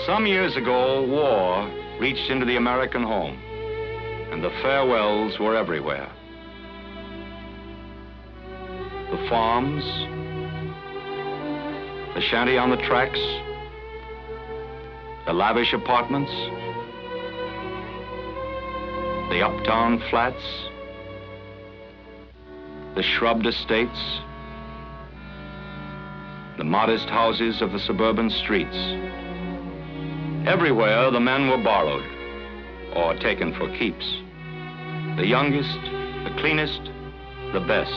Some years ago, war reached into the American home, and the farewells were everywhere. The farms, the shanty on the tracks, the lavish apartments, the uptown flats, the shrubbed estates, the modest houses of the suburban streets. Everywhere the men were borrowed or taken for keeps. The youngest, the cleanest, the best.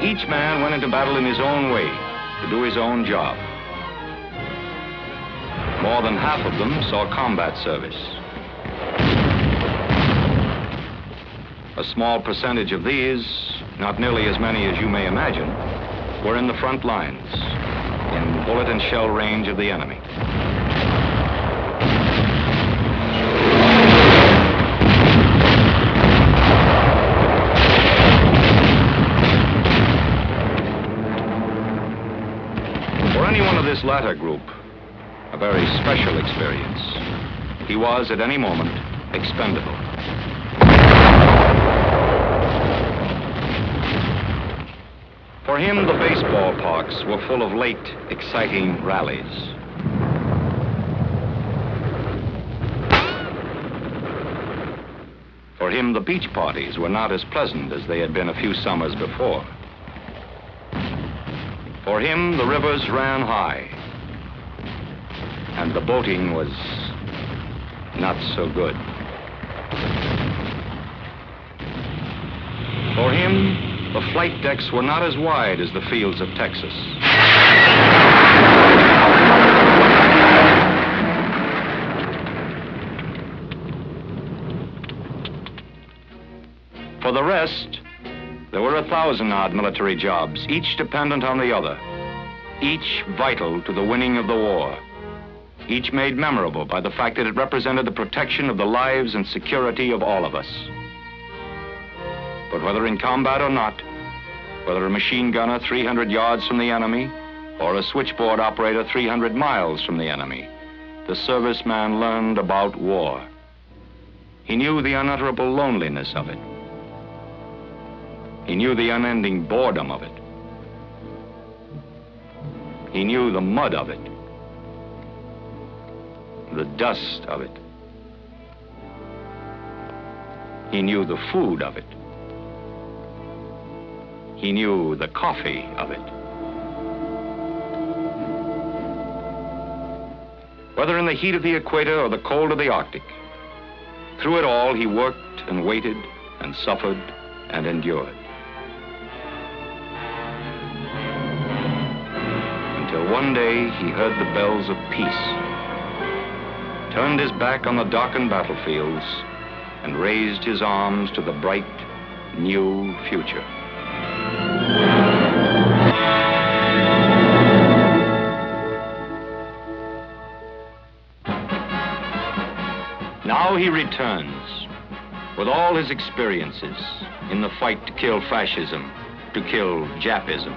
Each man went into battle in his own way to do his own job. More than half of them saw combat service. A small percentage of these, not nearly as many as you may imagine, were in the front lines, in bullet and shell range of the enemy. For anyone of this latter group, a very special experience. He was, at any moment, expendable. For him, the baseball parks were full of late, exciting rallies. For him, the beach parties were not as pleasant as they had been a few summers before. For him, the rivers ran high, and the boating was not so good. For him, the flight decks were not as wide as the fields of Texas. For the rest, there were 1,000-odd military jobs, each dependent on the other, each vital to the winning of the war. Each made memorable by the fact that it represented the protection of the lives and security of all of us. But whether in combat or not, whether a machine gunner 300 yards from the enemy or a switchboard operator 300 miles from the enemy, the serviceman learned about war. He knew the unutterable loneliness of it. He knew the unending boredom of it. He knew the mud of it, the dust of it. He knew the food of it. He knew the coffee of it. Whether in the heat of the equator or the cold of the Arctic, through it all he worked and waited and suffered and endured. Until one day he heard the bells of peace, turned his back on the darkened battlefields, and raised his arms to the bright, new future. Now he returns with all his experiences in the fight to kill fascism, to kill Japism.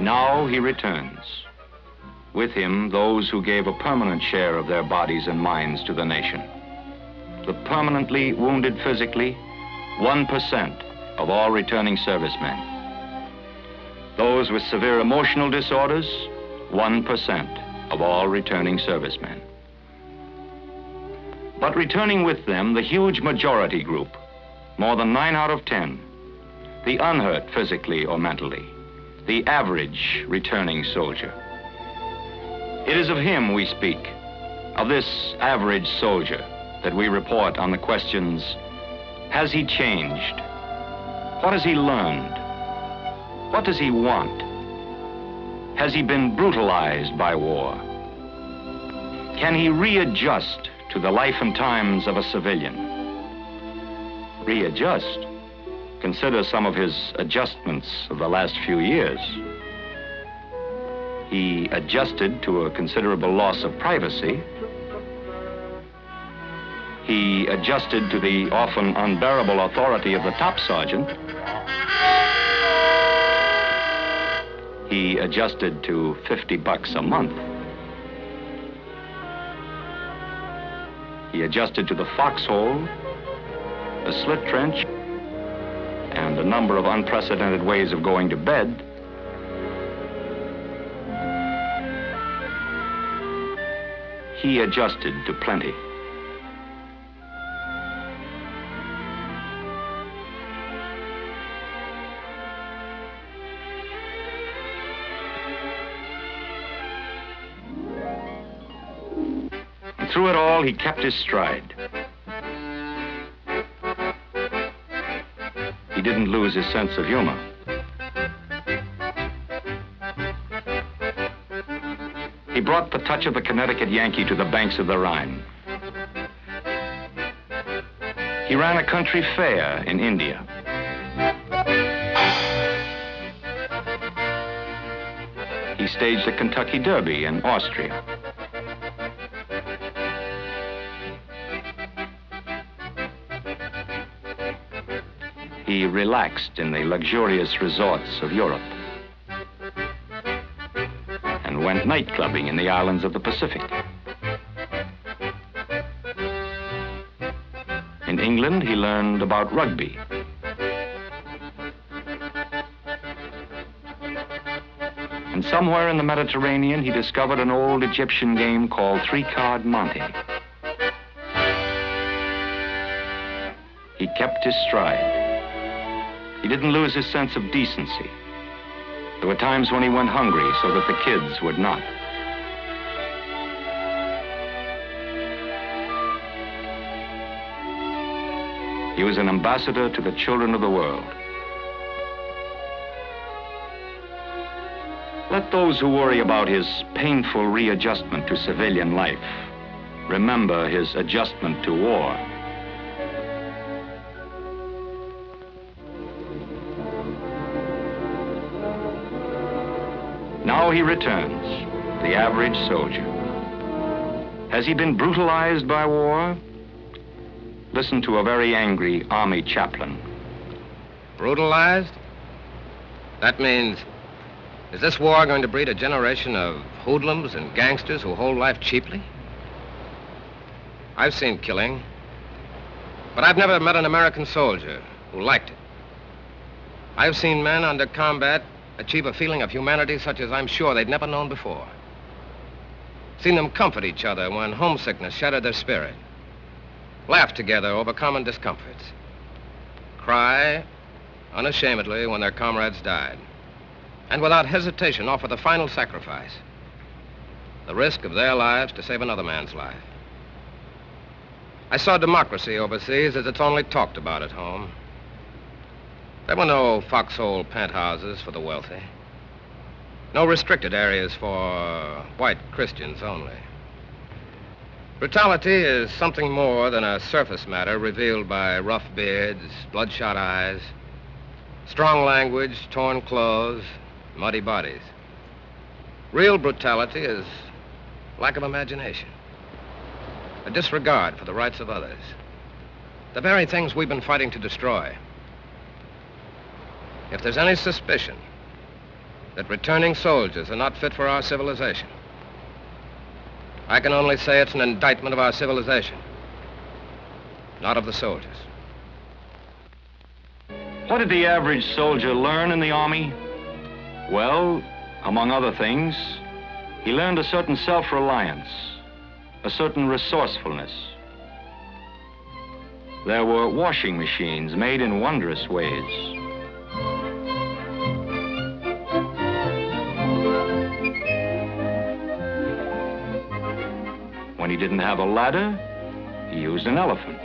Now he returns. With him, those who gave a permanent share of their bodies and minds to the nation. The permanently wounded physically, 1% of all returning servicemen. Those with severe emotional disorders, 1% of all returning servicemen. But returning with them, the huge majority group, more than 9 out of 10, the unhurt physically or mentally, the average returning soldier. It is of him we speak, of this average soldier, that we report on the questions, has he changed? What has he learned? What does he want? Has he been brutalized by war? Can he readjust to the life and times of a civilian? Readjust? Consider some of his adjustments of the last few years. He adjusted to a considerable loss of privacy. He adjusted to the often unbearable authority of the top sergeant. He adjusted to $50 a month. He adjusted to the foxhole, the slit trench, and a number of unprecedented ways of going to bed. He adjusted to plenty. And through it all, he kept his stride. He didn't lose his sense of humor. He brought the touch of the Connecticut Yankee to the banks of the Rhine. He ran a country fair in India. He staged a Kentucky Derby in Austria. He relaxed in the luxurious resorts of Europe and went night clubbing in the islands of the Pacific. In England, he learned about rugby. And somewhere in the Mediterranean, he discovered an old Egyptian game called three-card Monte. He kept his stride. He didn't lose his sense of decency. There were times when he went hungry so that the kids would not. He was an ambassador to the children of the world. Let those who worry about his painful readjustment to civilian life remember his adjustment to war. Now he returns, the average soldier. Has he been brutalized by war? Listen to a very angry army chaplain. Brutalized? That means, is this war going to breed a generation of hoodlums and gangsters who hold life cheaply? I've seen killing, but I've never met an American soldier who liked it. I've seen men under combat achieve a feeling of humanity such as I'm sure they'd never known before. Seen them comfort each other when homesickness shattered their spirit. Laugh together over common discomforts. Cry unashamedly when their comrades died. And without hesitation offer the final sacrifice. The risk of their lives to save another man's life. I saw democracy overseas as it's only talked about at home. There were no foxhole penthouses for the wealthy. No restricted areas for white Christians only. Brutality is something more than a surface matter revealed by rough beards, bloodshot eyes, strong language, torn clothes, muddy bodies. Real brutality is lack of imagination, a disregard for the rights of others, the very things we've been fighting to destroy. If there's any suspicion that returning soldiers are not fit for our civilization, I can only say it's an indictment of our civilization, not of the soldiers. What did the average soldier learn in the Army? Well, among other things, he learned a certain self-reliance, a certain resourcefulness. There were washing machines made in wondrous ways. When he didn't have a ladder, he used an elephant.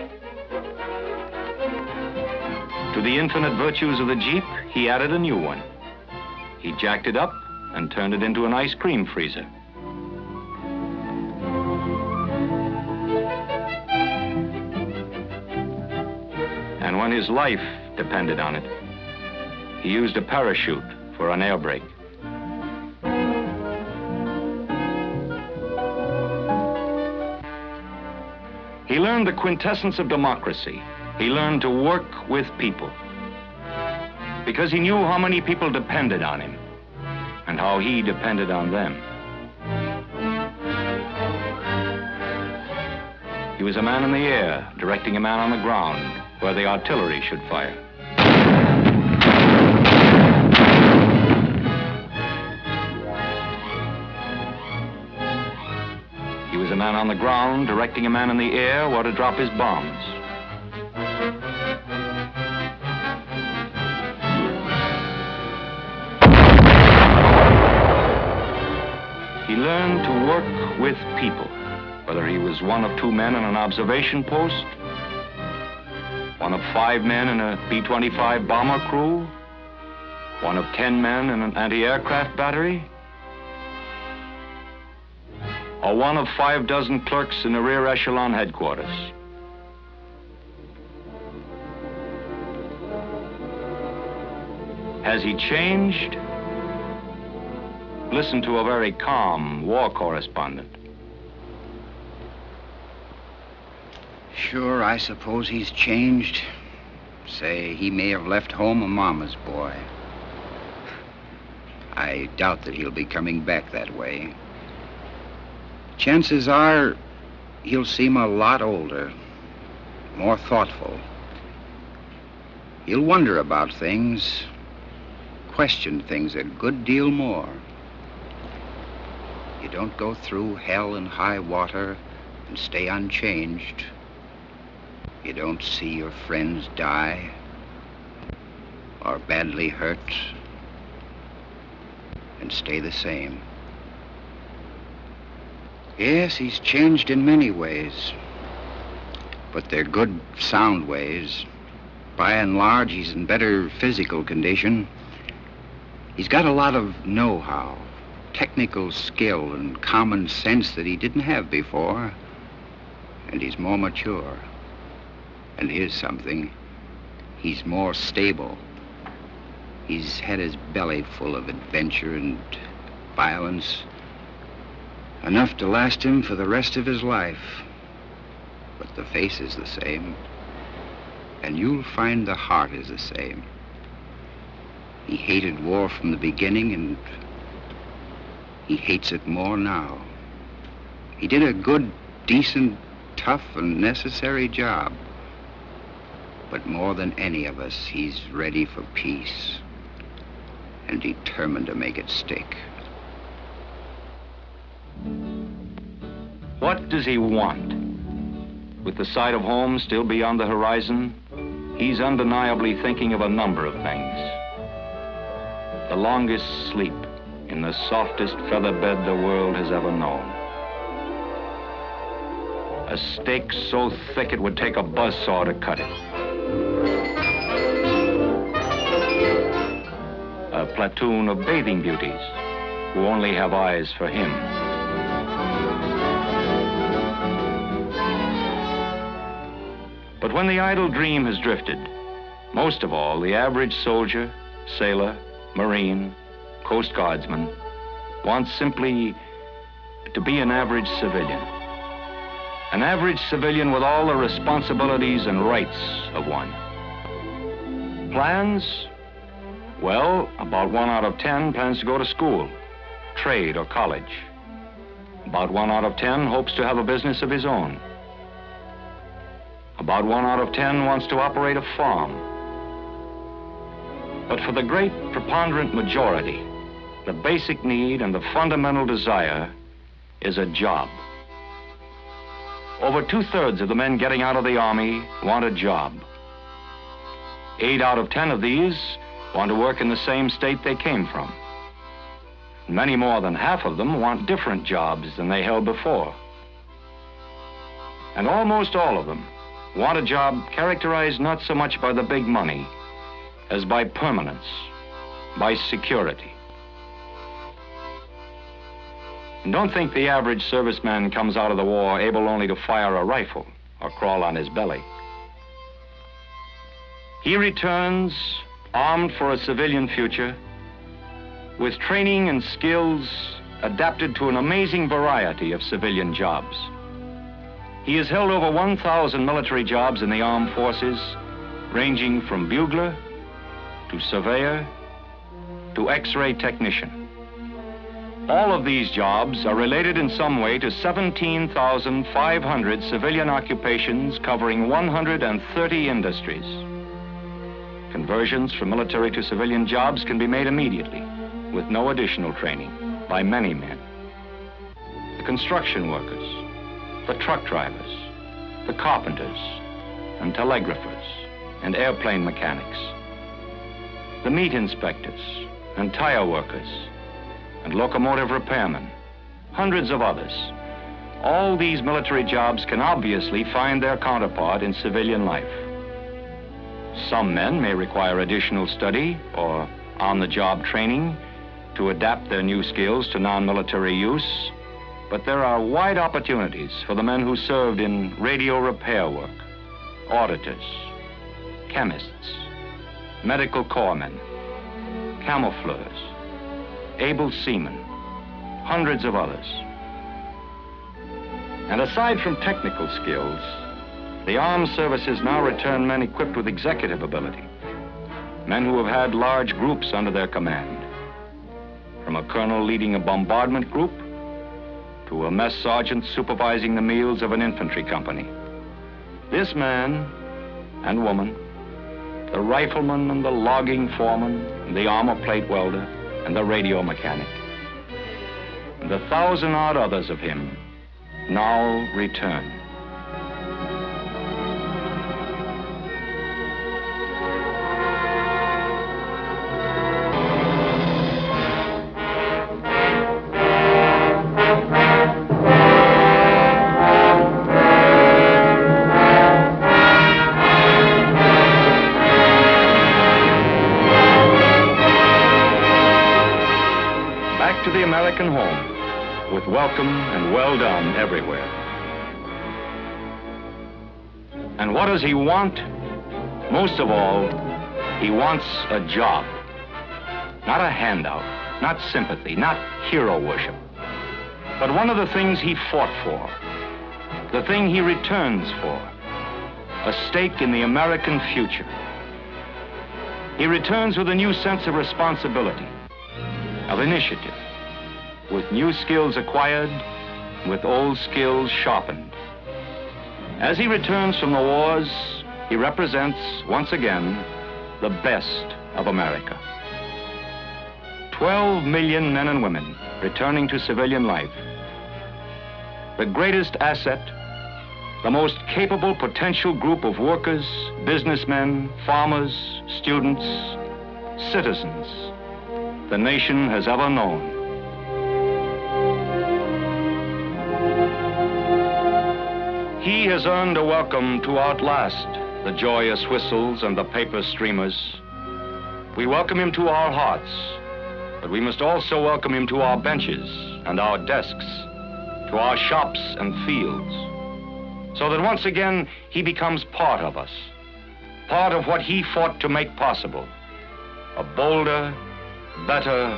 To the infinite virtues of the Jeep, he added a new one. He jacked it up and turned it into an ice cream freezer. And when his life depended on it, he used a parachute for an air brake. He learned the quintessence of democracy. He learned to work with people because he knew how many people depended on him and how he depended on them. He was a man in the air, directing a man on the ground where the artillery should fire. He was a man on the ground, directing a man in the air where to drop his bombs. He learned to work with people, whether he was one of 2 men in an observation post, one of 5 men in a B-25 bomber crew, one of 10 men in an anti-aircraft battery, or one of 6 clerks in the rear echelon headquarters. Has he changed? Listen to a very calm war correspondent. Sure, I suppose he's changed. Say, he may have left home a mama's boy. I doubt that he'll be coming back that way. Chances are he'll seem a lot older, more thoughtful. He'll wonder about things, question things a good deal more. You don't go through hell and high water and stay unchanged. You don't see your friends die or badly hurt and stay the same. Yes, he's changed in many ways, but they're good, sound ways. By and large, he's in better physical condition. He's got a lot of know-how, technical skill and common sense that he didn't have before, and he's more mature. And here's something, he's more stable. He's had his belly full of adventure and violence, enough to last him for the rest of his life. But the face is the same, and you'll find the heart is the same. He hated war from the beginning, and he hates it more now. He did a good, decent, tough, and necessary job. But more than any of us, he's ready for peace and determined to make it stick. What does he want? With the sight of home still beyond the horizon, he's undeniably thinking of a number of things. The longest sleep in the softest feather bed the world has ever known. A steak so thick it would take a buzzsaw to cut it. A platoon of bathing beauties who only have eyes for him. But when the idle dream has drifted, most of all, the average soldier, sailor, Marine, Coast Guardsman wants simply to be an average civilian. An average civilian with all the responsibilities and rights of one. Plans? Well, about 1 out of 10 plans to go to school, trade, or college. About 1 out of 10 hopes to have a business of his own. About 1 out of 10 wants to operate a farm. But for the great preponderant majority, the basic need and the fundamental desire is a job. Over 2/3 of the men getting out of the Army want a job. 8 out of 10 of these want to work in the same state they came from. Many more than half of them want different jobs than they held before. And almost all of them want a job characterized not so much by the big money as by permanence, by security. And don't think the average serviceman comes out of the war able only to fire a rifle or crawl on his belly. He returns armed for a civilian future with training and skills adapted to an amazing variety of civilian jobs. He has held over 1,000 military jobs in the armed forces, ranging from bugler to surveyor to X-ray technician. All of these jobs are related in some way to 17,500 civilian occupations covering 130 industries. Conversions from military to civilian jobs can be made immediately, with no additional training, by many men. The construction workers, the truck drivers, the carpenters, and telegraphers, and airplane mechanics, the meat inspectors, and tire workers, and locomotive repairmen, hundreds of others. All these military jobs can obviously find their counterpart in civilian life. Some men may require additional study or on-the-job training to adapt their new skills to non-military use, but there are wide opportunities for the men who served in radio repair work, auditors, chemists, medical corpsmen, camoufleurs, able seamen, hundreds of others. And aside from technical skills, the armed services now return men equipped with executive ability, men who have had large groups under their command, from a colonel leading a bombardment group to a mess sergeant supervising the meals of an infantry company. This man and woman, the rifleman and the logging foreman, and the armor plate welder, and the radio mechanic, and the 1,000-odd others of him now return. To the American home, with welcome and well done everywhere. And what does he want? Most of all, he wants a job. Not a handout, not sympathy, not hero worship, but one of the things he fought for, the thing he returns for, a stake in the American future. He returns with a new sense of responsibility, of initiative, with new skills acquired, with old skills sharpened. As he returns from the wars, he represents, once again, the best of America. 12 million men and women returning to civilian life. The greatest asset, the most capable potential group of workers, businessmen, farmers, students, citizens the nation has ever known. He has earned a welcome to outlast the joyous whistles and the paper streamers. We welcome him to our hearts, but we must also welcome him to our benches and our desks, to our shops and fields, so that once again he becomes part of us, part of what he fought to make possible, a bolder, better,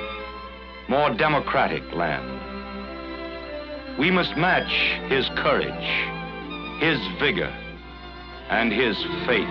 more democratic land. We must match his courage, his vigor, and his faith.